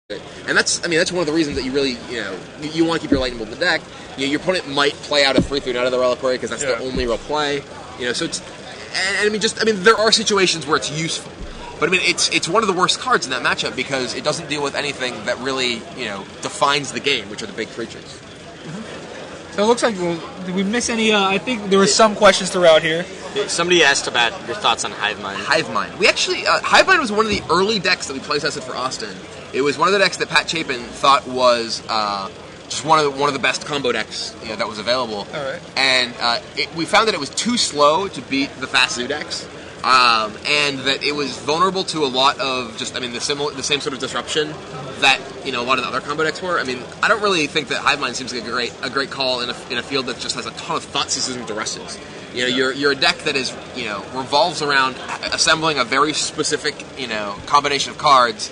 And that's one of the reasons that you really, you want to keep your lightning bolt in the deck. Your opponent might play out a 3/3 out of the reliquary because that's the only real play. So it's, and there are situations where it's useful, but it's one of the worst cards in that matchup because it doesn't deal with anything that really, defines the game, which are the big creatures. So it looks like, did we miss any? I think there were some questions throughout here. Somebody asked about your thoughts on Hive Mind. Hive Mind. We actually, Hive Mind was one of the early decks that we play tested for Austin. It was one of the decks that Pat Chapin thought was just one of the best combo decks that was available. All right. And we found that it was too slow to beat the fast zoo decks, and that it was vulnerable to a lot of the same sort of disruption that a lot of the other combo decks were. I don't really think that Hive Mind seems like a great call in a field that just has a ton of Thoughtseize and Duresses. You're a deck that is revolves around assembling a very specific combination of cards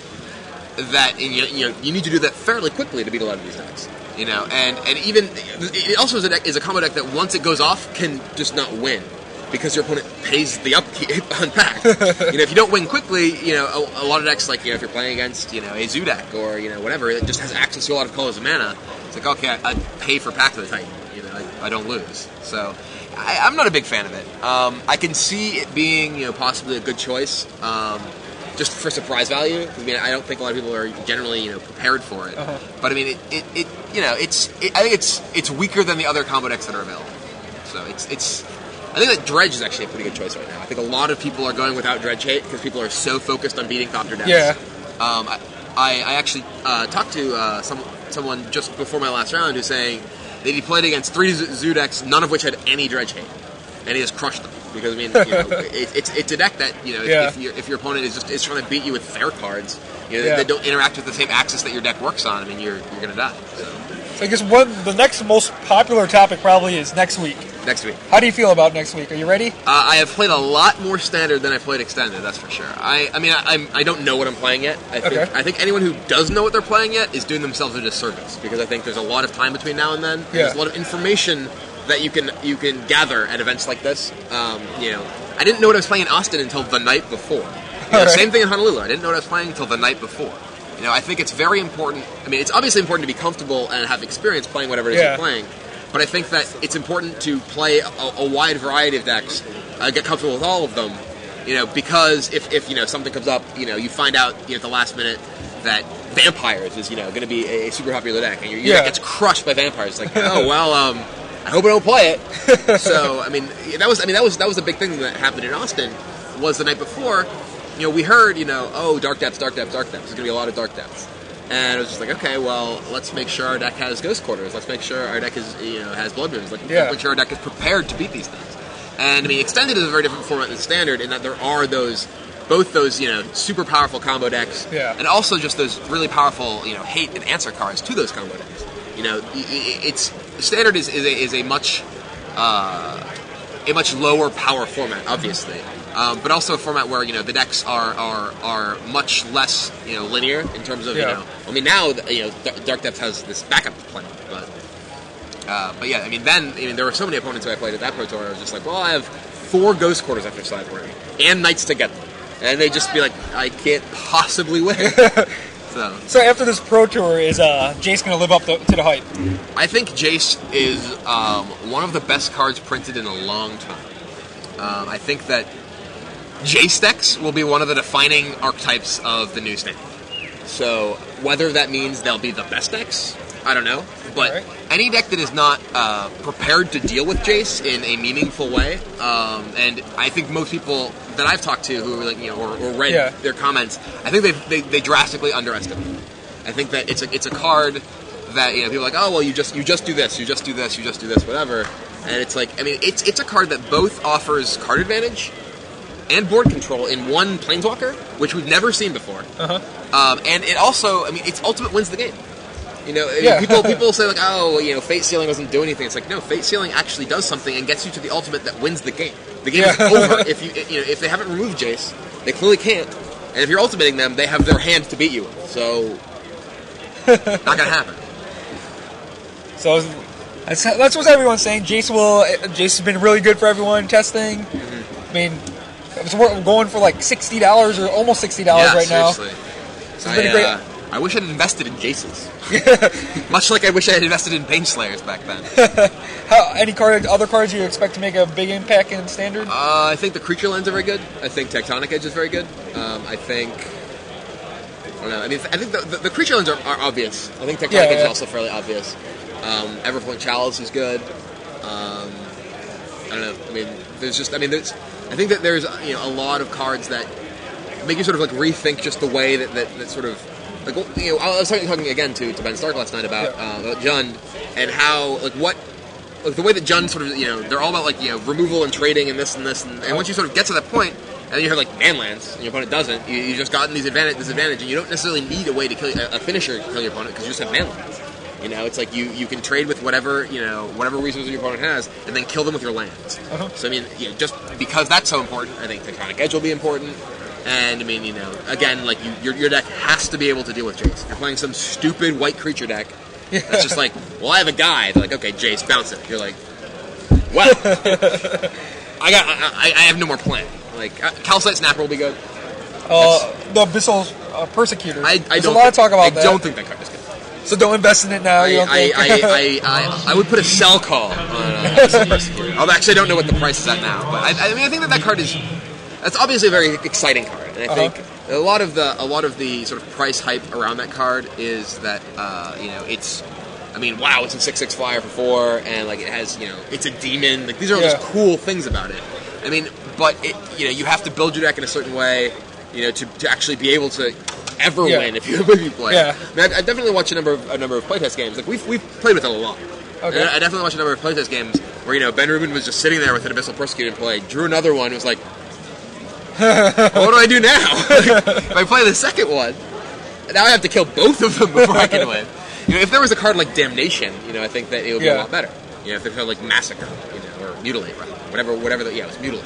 that you need to do that fairly quickly to beat a lot of these decks. And even it also is a combo deck that once it goes off can just not win because your opponent pays the upkeep on pack. If you don't win quickly, a lot of decks like if you're playing against a zoo deck or whatever that just has access to a lot of colors of mana, it's like okay, I pay for Pact of the Titan. I don't lose. So I'm not a big fan of it. I can see it being possibly a good choice. Just for surprise value. I don't think a lot of people are generally prepared for it. But I think it's weaker than the other combo decks that are available. So I think that Dredge is actually a pretty good choice right now. I think a lot of people are going without Dredge Hate because people are so focused on beating Thopter decks. Yeah. I actually talked to someone just before my last round who's saying that he played against 3 zoo decks, none of which had any Dredge Hate, and he just crushed them. Because it's a deck that if your opponent is trying to beat you with fair cards, that don't interact with the same axis that your deck works on. You're gonna die. So I guess the next most popular topic probably is next week. Next week. How do you feel about next week? Are you ready? I have played a lot more standard than I played extended. That's for sure. I don't know what I'm playing yet. I think anyone who does know what they're playing yet is doing themselves a disservice because I think there's a lot of time between now and then. There's a lot of information that you can gather at events like this. I didn't know what I was playing in Austin until the night before. Same thing in Honolulu. I didn't know what I was playing until the night before. I think it's very important. It's obviously important to be comfortable and have experience playing whatever it is you're playing. But I think that it's important to play a wide variety of decks, get comfortable with all of them. Because if something comes up, you find out at the last minute that Vampires is going to be a super popular deck, and your deck gets crushed by Vampires. It's like, oh well. I hope I don't play it. So that was the big thing that happened in Austin. Was the night before, we heard Dark Depths. There's going to be a lot of Dark Depths, and it was just like okay, well let's make sure our deck has Ghost Quarters. Let's make sure our deck has Blood Moons. Let's make sure our deck is prepared to beat these things. And Extended is a very different format than Standard in that there are both those super powerful combo decks, and also just those really powerful hate and answer cards to those combo decks. It's Standard is a much lower power format, obviously, but also a format where the decks are much less linear in terms of now Dark Depth has this backup plan, but yeah, then there were so many opponents who I played at that Pro Tour. I was just like, well, I have 4 Ghost Quarters after Sideboarding and Knights to get them, and they'd just be like, I can't possibly win. So after this Pro Tour, is Jace going to live up to the hype? I think Jace is one of the best cards printed in a long time. I think that Jace decks will be one of the defining archetypes of the new standard. So whether that means they'll be the best decks, I don't know. But any deck that is not prepared to deal with Jace in a meaningful way, and I think most people that I've talked to who or read their comments, I think they drastically underestimate it. I think that it's a card that people are like, oh well, you just do this, you just do this, whatever. And it's like it's a card that both offers card advantage and board control in one Planeswalker, which we've never seen before. And it also its ultimate wins the game. People say like, oh, Fate Sealing doesn't do anything. It's like, no, Fate Sealing actually does something and gets you to the ultimate that wins the game. The game is over if they haven't removed Jace. They clearly can't. And if you're ultimating them, they have their hand to beat you with. So, not gonna happen. So that's what everyone's saying. Jace has been really good for everyone testing. We're going for like $60 or almost $60 right now. Seriously. So it's been great. I wish I'd invested in Jaces. Much like I wish I had invested in Baneslayers back then. Other cards you expect to make a big impact in Standard? I think the Creature Lands are very good. I think Tectonic Edge is very good. I think the Creature Lands are obvious. I think Tectonic Edge is also fairly obvious. Everflowing Chalice is good. I don't know. I think that there's a lot of cards that make you sort of like rethink just the way that sort of like I was talking again to Ben Stark last night about Jund and how the way that Jund sort of they're all about removal and trading and this and once you sort of get to that point and then you have like manlands and your opponent doesn't, you just gotten this advantage and you don't necessarily need a way to kill a finisher to kill your opponent because you just have manlands. It's like you can trade with whatever resources your opponent has, and then kill them with your lands. So just because that's so important, I think Tectonic Edge will be important. And again, like your deck has to be able to deal with Jace. If you're playing some stupid white creature deck that's just like, well, I have a guy. They're like, okay, Jace, bounce it. You're like, well, I have no more plan. Like Calcite Snapper will be good. The Abyssal Persecutor. There's a lot of talk about that. I don't think that card is good. So don't invest in it now. I would put a sell call on Abyssal Persecutor. Actually, I don't know what the price is at now, but I think that card is. That's obviously a very exciting card, and I think a lot of the sort of price hype around that card is that it's. Wow, it's a 6/6 flyer for 4, and like it has it's a demon. Like these are all just cool things about it. But you have to build your deck in a certain way, to actually be able to ever win if you play. Yeah. I definitely watch a number of playtest games. Like we've played with it a lot. Okay. I definitely watched a number of playtest games where Ben Rubin was just sitting there with an Abyssal Persecutor and played. Drew another one. Was like, what do I do now? If I play the second one, now I have to kill both of them before I can win. If there was a card like Damnation, I think that it would be a lot better. If there's a card like Massacre, or Mutilate, rather. Whatever. It was Mutilate.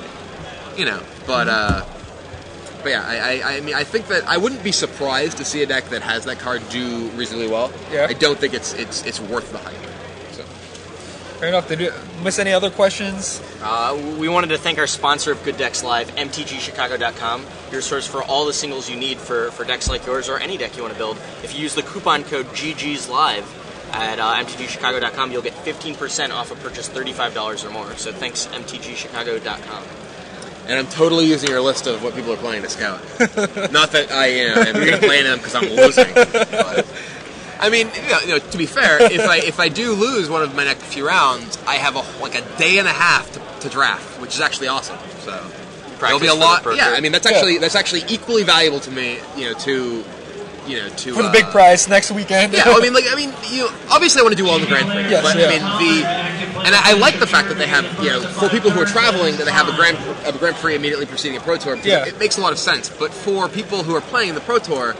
But yeah, I think that I wouldn't be surprised to see a deck that has that card do reasonably well. Yeah. I don't think it's worth the hype. So. Fair enough. Did you miss any other questions? We wanted to thank our sponsor of Good Decks Live, mtgchicago.com, your source for all the singles you need for decks like yours or any deck you want to build. If you use the coupon code GGsLive at mtgchicago.com, you'll get 15% off a purchase $35 or more. So thanks, mtgchicago.com. And I'm totally using your list of what people are playing to scout. Not that I am going to play them because I'm losing. But, to be fair, if I do lose one of my next few rounds, I have a day and a half to draft, which is actually awesome. So there'll be a lot. Yeah, that's actually equally valuable to me. For the big prize next weekend. Yeah, obviously I want to do well in the Grand Prix. Yes, but I like the fact that they have, for people who are traveling, that they have a Grand Prix immediately preceding a Pro Tour. It makes a lot of sense. But for people who are playing in the Pro Tour,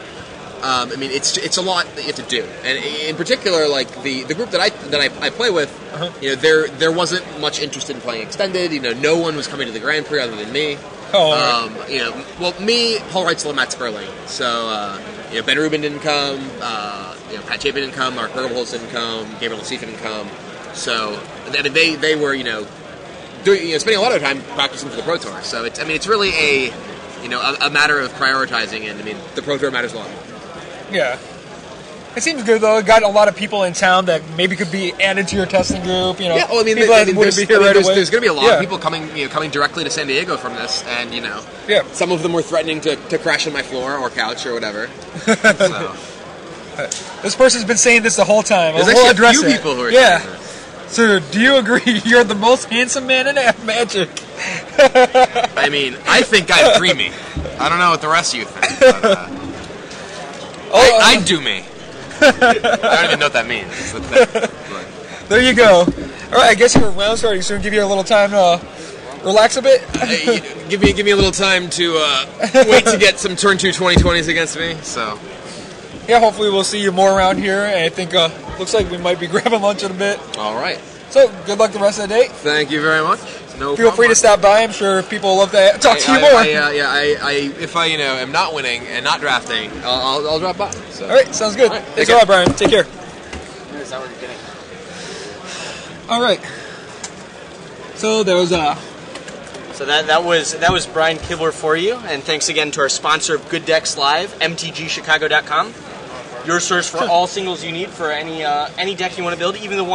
it's a lot that you have to do. And in particular, like the group that I play with, there wasn't much interest in playing extended. No one was coming to the Grand Prix other than me. Me, Paul Wright, Matt Sperling. So. Ben Rubin didn't come, Pat Chapin didn't come, Mark Bergholz didn't come, Gabriel Nassif didn't come. So they were spending a lot of time practicing for the Pro Tour. So it's really a matter of prioritizing, and the Pro Tour matters a lot more. Yeah. It seems good though. It got a lot of people in town that maybe could be added to your testing group. There's going to be a lot of people coming directly to San Diego from this, and some of them were threatening to crash on my floor or couch or whatever. So. This person's been saying this the whole time. There's actually a few people who are saying this. So, do you agree you're the most handsome man in Magic? I think I'm dreamy. I don't know what the rest of you think, but I do me. I don't even know what that means. There you go. All right, I guess your round's starting soon. Give you a little time to relax a bit. Give me a little time to wait to get some turn 2 2020s against me. So yeah, hopefully we'll see you more around here. And I think looks like we might be grabbing lunch in a bit. All right. So good luck the rest of the day. Thank you very much. Feel free to stop by. I'm sure people love to talk to you more. If I am not winning and not drafting, I'll drop by. So. All right, sounds good. Right, thanks a lot, Brian. Take care. Is that what you're getting? All right. So there was So that was Brian Kibler for you, and thanks again to our sponsor of Good Decks Live, mtgchicago.com. your source for all singles you need for any deck you want to build, even the one